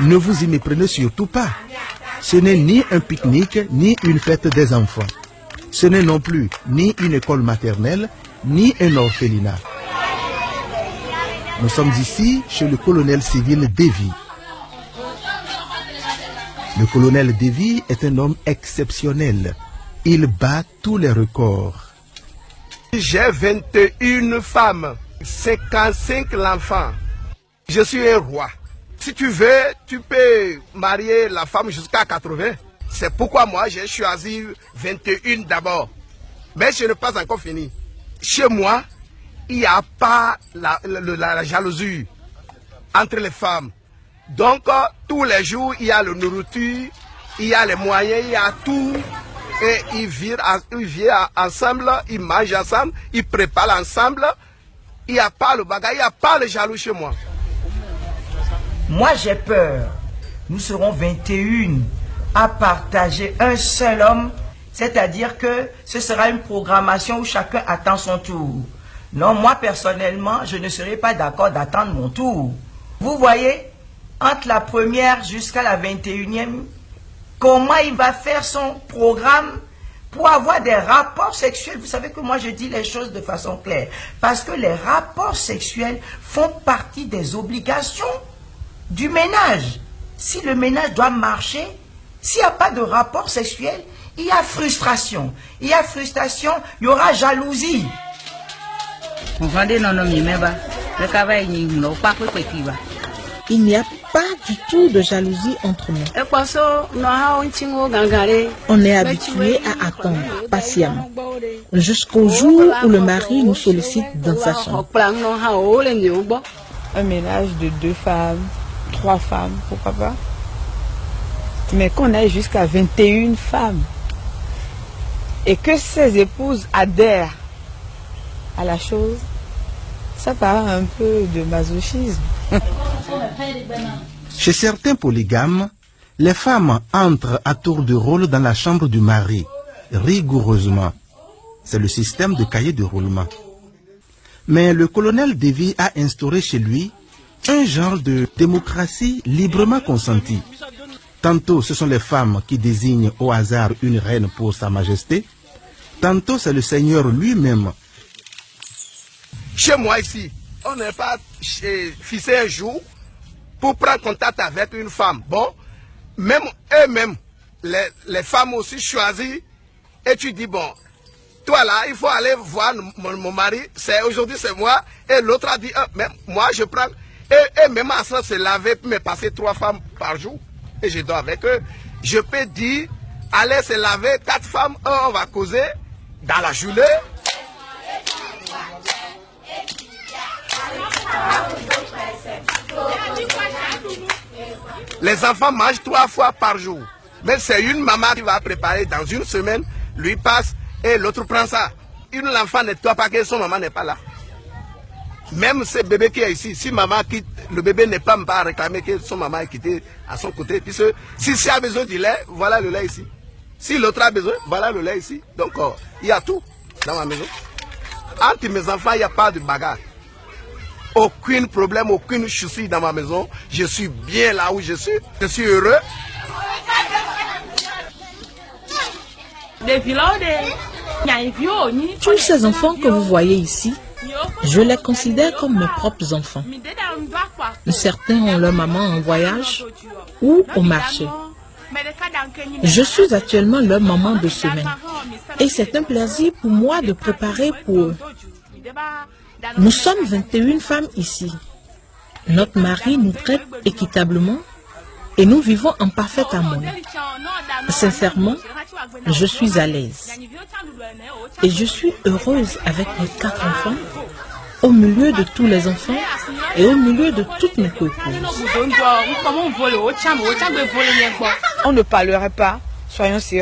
Ne vous y méprenez surtout pas. Ce n'est ni un pique-nique, ni une fête des enfants. Ce n'est non plus ni une école maternelle, ni un orphelinat. Nous sommes ici chez le colonel civil Davy. Le colonel Davy est un homme exceptionnel. Il bat tous les records. J'ai 21 femmes, 55 enfants. Je suis un roi. Si tu veux, tu peux marier la femme jusqu'à 80. C'est pourquoi moi j'ai choisi 21 d'abord. Mais je n'ai pas encore fini. Chez moi, il n'y a pas la jalousie entre les femmes. Donc, tous les jours, il y a la nourriture, il y a les moyens, il y a tout. Et ils vivent ensemble, ils mangent ensemble, ils préparent ensemble. Il n'y a pas le bagage, il n'y a pas le jaloux chez moi. Moi, j'ai peur. Nous serons 21 à partager un seul homme. C'est-à-dire que ce sera une programmation où chacun attend son tour. Non, moi, personnellement, je ne serai pas d'accord d'attendre mon tour. Vous voyez, entre la première jusqu'à la 21e, comment il va faire son programme pour avoir des rapports sexuels. Vous savez que moi je dis les choses de façon claire. Parce que les rapports sexuels font partie des obligations du ménage. Si le ménage doit marcher, s'il n'y a pas de rapport sexuel, il y a frustration. Il y a frustration, il y aura jalousie. Il n'y a pas du tout de jalousie entre nous. On est habitué à attendre patiemment jusqu'au jour où le mari nous sollicite dans sa chambre. Un ménage de 2 femmes, 3 femmes, pourquoi pas. Mais qu'on aille jusqu'à 21 femmes et que ces épouses adhèrent à la chose, ça paraît un peu de masochisme. Chez certains polygames, les femmes entrent à tour de rôle dans la chambre du mari, rigoureusement. C'est le système de cahier de roulement. Mais le colonel Davy a instauré chez lui un genre de démocratie librement consentie. Tantôt ce sont les femmes qui désignent au hasard une reine pour sa majesté, tantôt c'est le Seigneur lui-même. Chez moi ici, on n'est pas fixé un jour pour prendre contact avec une femme. Bon, même eux-mêmes, les femmes aussi choisissent, et tu dis, bon, toi là, il faut aller voir mon mari, aujourd'hui c'est moi, et l'autre a dit, même moi je prends, et même à ça, se laver, me passer 3 femmes par jour, et je dors avec eux. Je peux dire, allez se laver, 4 femmes, on va causer dans la journée. Les enfants mangent 3 fois par jour. Mais c'est une maman qui va préparer dans une semaine, lui passe et l'autre prend ça. L'enfant ne doit pas que son maman n'est pas là. Même ce bébé qui est ici, si maman quitte, le bébé n'est pas réclamer que son maman est quitté à son côté. Puisque si a besoin du lait, voilà le lait ici. Si l'autre a besoin, voilà le lait ici. Donc il y a tout dans ma maison. Entre mes enfants, il n'y a pas de bagarre. Aucun problème, aucune souci dans ma maison. Je suis bien là où je suis. Je suis heureux. Tous ces enfants que vous voyez ici, je les considère comme mes propres enfants. Certains ont leur maman en voyage ou au marché. Je suis actuellement leur maman de semaine. Et c'est un plaisir pour moi de préparer pour eux. Nous sommes 21 femmes ici. Notre mari nous traite équitablement et nous vivons en parfaite harmonie. Sincèrement, je suis à l'aise. Et je suis heureuse avec mes 4 enfants, au milieu de tous les enfants et au milieu de toutes mes copines. On ne parlerait pas, soyons sérieux.